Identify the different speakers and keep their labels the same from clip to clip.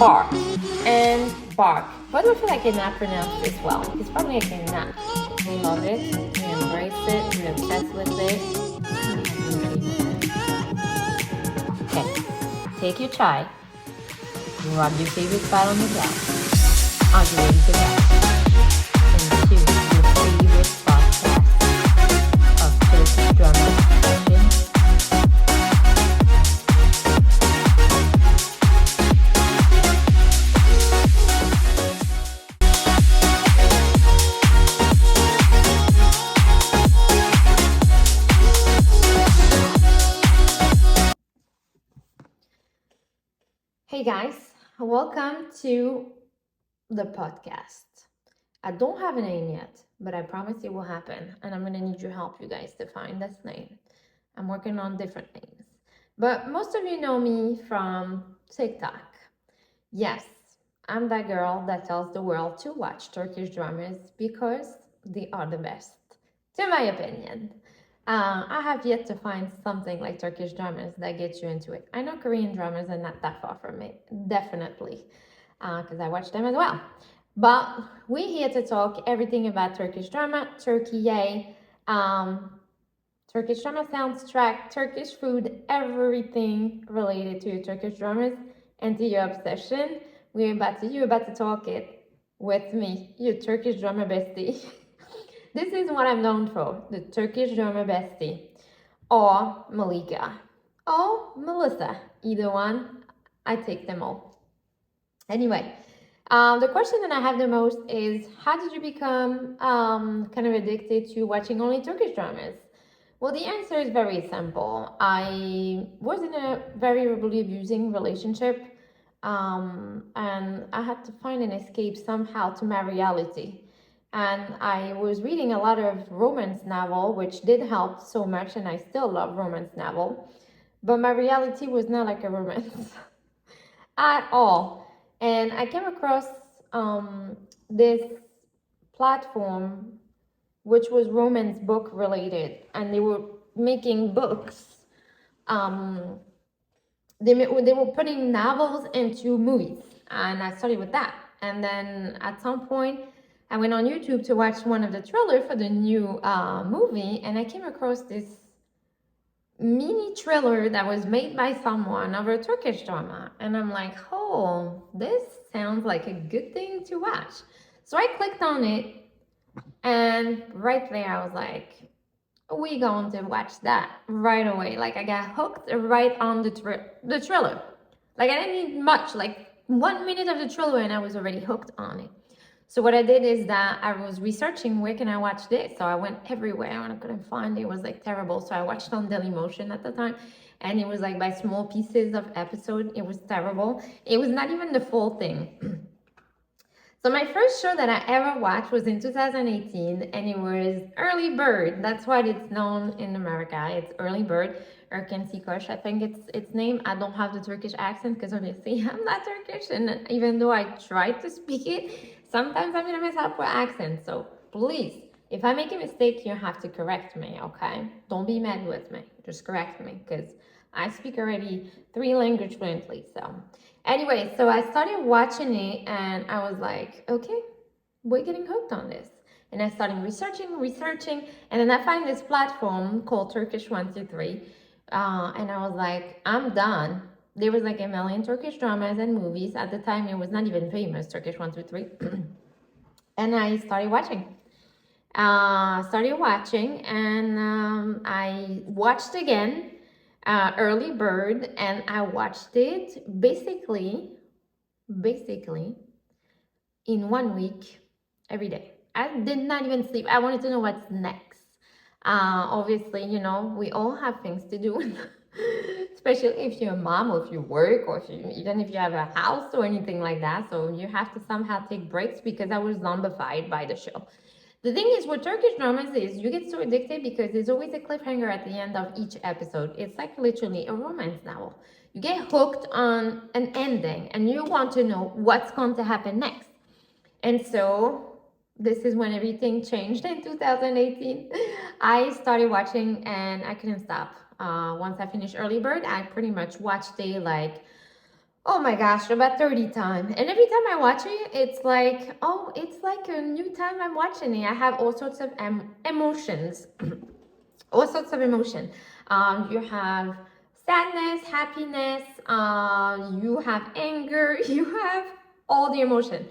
Speaker 1: embark and bark. But I feel like it's not pronounced as well. It's probably like a nap. We love it. We embrace it. We're obsessed with it. Okay, take your chai. Rub your favorite spot on the glass. Are you ready to go? Into your favorite podcast of Turkish Drama Session. Hey guys, welcome to the podcast. I don't have a name yet, but I promise it will happen, and I'm going to need your help, you guys, to find this name. I'm working on different names, but most of you know me from TikTok. Yes, I'm that girl that tells the world to watch Turkish dramas because they are the best, to my opinion. I have yet to find something like Turkish dramas that gets you into it. I know Korean dramas are not that far from it, definitely, because I watch them as well. But we're here to talk everything about Turkish drama, Turkey, yay, Turkish drama soundtrack, Turkish food, everything related to your Turkish dramas and to your obsession. You're about to talk it with me, your Turkish drama bestie. This is what I'm known for, the Turkish drama bestie, or Malika, or Melissa. Either one, I take them all. Anyway, the question that I have the most is, how did you become kind of addicted to watching only Turkish dramas? Well, the answer is very simple. I was in a very verbally abusing relationship, and I had to find an escape somehow to my reality. And I was reading a lot of romance novel, which did help so much, and I still love romance novel. But my reality was not like a romance at all. And I came across this platform, which was romance book related, and they were making books. They were putting novels into movies, and I started with that. And then at some point, I went on YouTube to watch one of the trailers for the new movie, and I came across this mini trailer that was made by someone of a Turkish drama. And I'm like, oh, this sounds like a good thing to watch. So I clicked on it, and right there I was like, we going to watch that right away. Like I got hooked right on the trailer. Like I didn't need much, like 1 minute of the trailer, and I was already hooked on it. So what I did is that I was researching where can I watch this. So I went everywhere and I couldn't find it. It was like terrible. So I watched on Dailymotion at the time, and it was like by small pieces of episode. It was terrible. It was not even the full thing. So my first show that I ever watched was in 2018, and it was Early Bird. That's what it's known in America. It's Early Bird. Erken Sikosh, I think its name. I don't have the Turkish accent because obviously I'm not Turkish, and even though I tried to speak it, sometimes I'm gonna mess up with accents. So please, if I make a mistake, you have to correct me, okay? Don't be mad with me. Just correct me, because I speak already 3 languages fluently. So anyway, so I started watching it, and I was like, okay, we're getting hooked on this. And I started researching, and then I find this platform called Turkish 123. And I was like, I'm done. There was like a million Turkish dramas and movies. At the time, it was not even famous, Turkish 123. And I started watching. And I watched again Early Bird, and I watched it basically in 1 week, every day. I did not even sleep. I wanted to know what's next. Obviously, you know, we all have things to do, especially if you're a mom, or if you work, or even if you have a house or anything like that. So you have to somehow take breaks, because I was zombified by the show. The thing is, with Turkish dramas is you get so addicted because there's always a cliffhanger at the end of each episode. It's like literally a romance novel. You get hooked on an ending, and you want to know what's going to happen next. And so this is when everything changed in 2018. I started watching, and I couldn't stop. Once I finished Early Bird, I pretty much watched it like Oh my gosh, about 30 times. And every time I watch it, it's like, oh, it's like a new time I'm watching it. I have all sorts of emotions, all sorts of emotion. You have sadness, happiness, you have anger, you have all the emotion.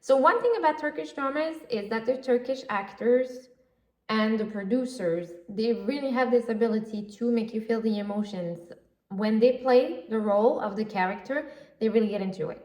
Speaker 1: So one thing about Turkish dramas is that the Turkish actors and the producers, they really have this ability to make you feel the emotions. When they play the role of the character, they really get into it.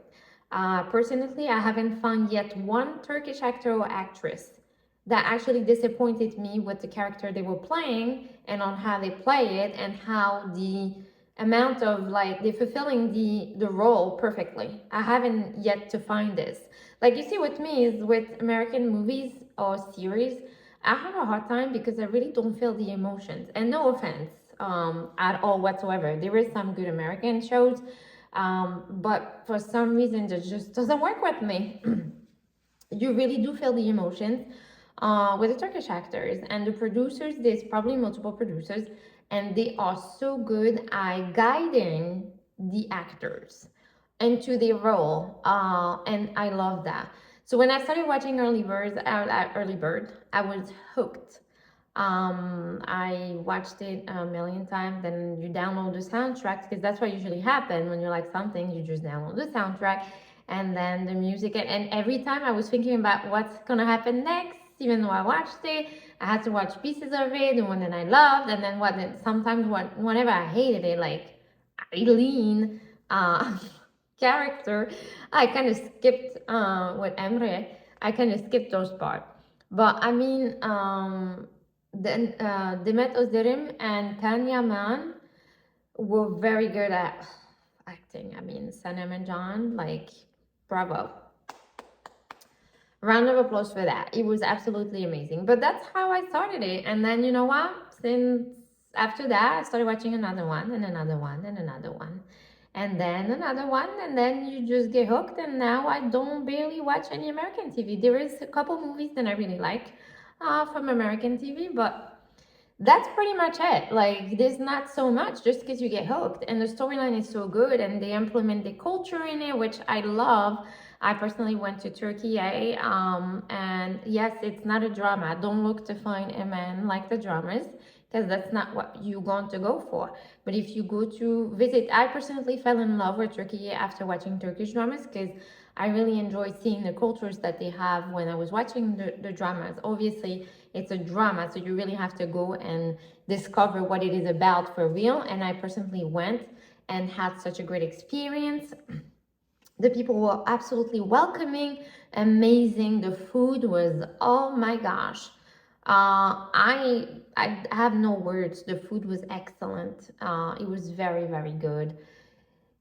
Speaker 1: Personally, I haven't found yet one Turkish actor or actress that actually disappointed me with the character they were playing and on how they play it and how the amount of like they're fulfilling the role perfectly. I haven't yet to find this. Like you see with me is with American movies or series, I have a hard time because I really don't feel the emotions. And no offense at all whatsoever. There is some good American shows, but for some reason it just doesn't work with me. You really do feel the emotions with the Turkish actors and the producers. There's probably multiple producers, and they are so good at guiding the actors into their role, and I love that. So when I started watching Early Bird, I was hooked. I watched it a million times. Then you download the soundtracks because that's what usually happens when you like something. You just download the soundtrack, and then the music. And every time I was thinking about what's gonna happen next, even though I watched it, I had to watch pieces of it, the one that I loved, and then whenever I hated it, like Eileen character, I kind of skipped with Emre. I kind of skipped those parts. But I mean, then Demet Özderim and Tanya Mann were very good at acting. I mean, Sanem and John, like, bravo. Round of applause for that. It was absolutely amazing. But that's how I started it. And then you know what? Since after that, I started watching another one and another one and another one. And then another one, and then you just get hooked. And now I don't barely watch any American TV. There is a couple movies that I really like from American TV, but that's pretty much it. Like, there's not so much just because you get hooked, and the storyline is so good, and they implement the culture in it, which I love. I personally went to Turkey, and yes, it's not a drama. Don't look to find a man like the dramas, because that's not what you're going to go for. But if you go to visit, I personally fell in love with Turkey after watching Turkish dramas, because I really enjoy seeing the cultures that they have when I was watching the dramas. Obviously, it's a drama, so you really have to go and discover what it is about for real. And I personally went and had such a great experience. The people were absolutely welcoming, amazing. The food was, oh my gosh. I have no words. The food was excellent. It was very, very good.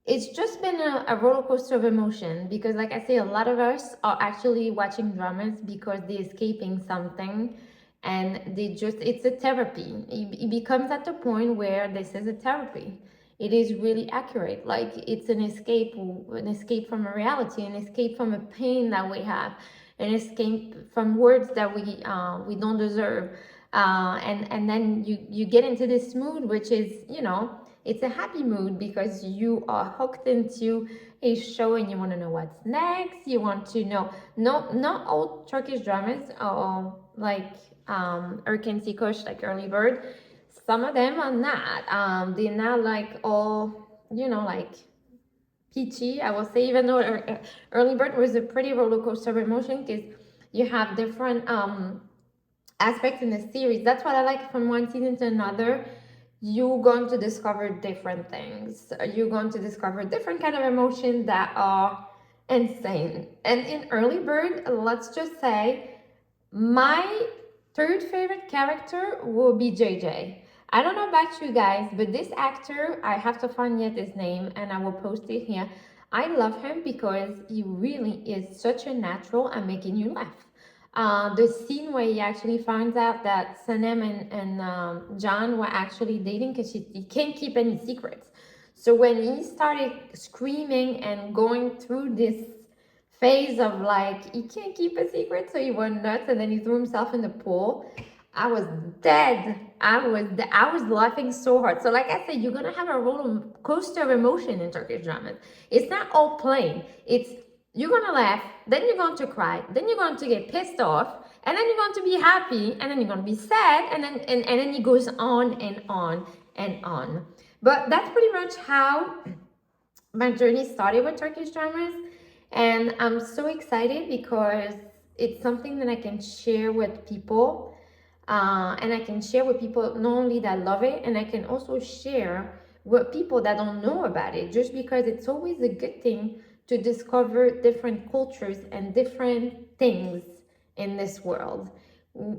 Speaker 1: It's just been a roller coaster of emotion because, like I say, a lot of us are actually watching dramas because they're escaping something, and it's a therapy. It becomes at the point where this is a therapy. It is really accurate. Like, it's an escape from a reality, an escape from a pain that we have, an escape from words that we don't deserve. And then you get into this mood, which is, it's a happy mood because you are hooked into a show and you want to know what's next. You want to know, no, not all Turkish dramas are like Erken Sikosh, like Early Bird. Some of them are not. They're not like all, like peachy, I will say, even though Early Bird was a pretty roller coaster of emotion because you have different aspects in the series. That's what I like from one season to another. You're going to discover different things. You're going to discover different kind of emotions that are insane. And in Early Bird, let's just say my third favorite character will be JJ. I don't know about you guys, but this actor, I have to find yet his name and I will post it here. I love him because he really is such a natural at making you laugh. The scene where he actually finds out that Sanem and John were actually dating because he can't keep any secrets. So when he started screaming and going through this phase of like, he can't keep a secret, so he went nuts and then he threw himself in the pool. I was dead. I was laughing so hard. So like I said, you're gonna have a roller coaster of emotion in Turkish dramas. It's not all plain. It's you're gonna laugh, then you're going to cry, then you're going to get pissed off, and then you're going to be happy, and then you're going to be sad, and then it goes on and on and on. But that's pretty much how my journey started with Turkish dramas, and I'm so excited because it's something that I can share with people, and I can share with people not only that love it, and I can also share with people that don't know about it, just because it's always a good thing to discover different cultures and different things in this world.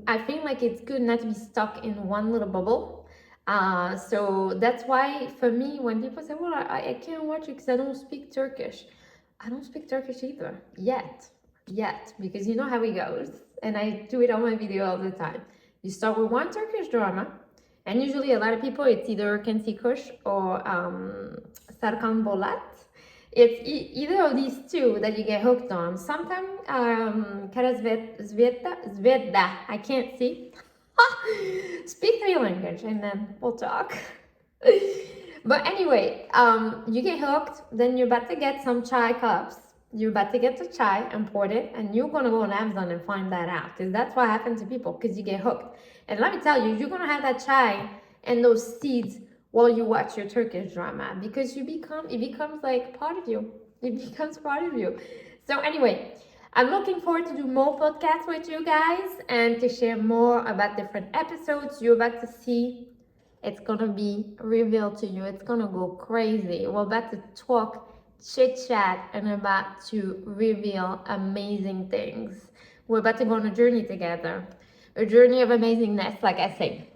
Speaker 1: I feel like it's good not to be stuck in one little bubble. So that's why for me, when people say, well, I can't watch it because I don't speak Turkish. I don't speak Turkish either, yet, because you know how it goes. And I do it on my video all the time. You start with one Turkish drama, and usually a lot of people, it's either Kensi Kush or Sarkan Bolat. It's either of these two that you get hooked on. Sometimes Kara Zveta, I can't see. Speak three language and then we'll talk. But anyway, you get hooked, then you're about to get some chai cups. You're about to get the chai imported, and you're gonna go on Amazon and find that out, because that's what happens to people, because you get hooked. And let me tell you, you're gonna have that chai and those seeds while you watch your Turkish drama, because it becomes like part of you. It becomes part of you. So anyway, I'm looking forward to do more podcasts with you guys and to share more about different episodes. You're about to see. It's gonna be revealed to you. It's gonna go crazy. We're about to talk, chit chat, and about to reveal amazing things. We're about to go on a journey together, a journey of amazingness, like I say.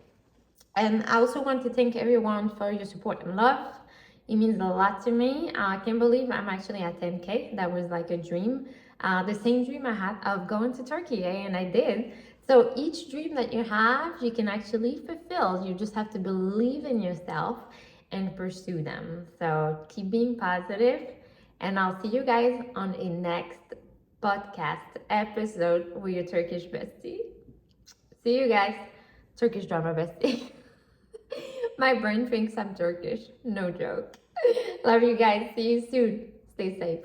Speaker 1: And I also want to thank everyone for your support and love. It means a lot to me. I can't believe I'm actually at 10K. That was like a dream. The same dream I had of going to Turkey, and I did. So each dream that you have, you can actually fulfill. You just have to believe in yourself and pursue them. So keep being positive, and I'll see you guys on a next podcast episode with your Turkish bestie. See you guys, Turkish drama bestie. My brain thinks I'm Turkish. No joke. Love you guys. See you soon. Stay safe.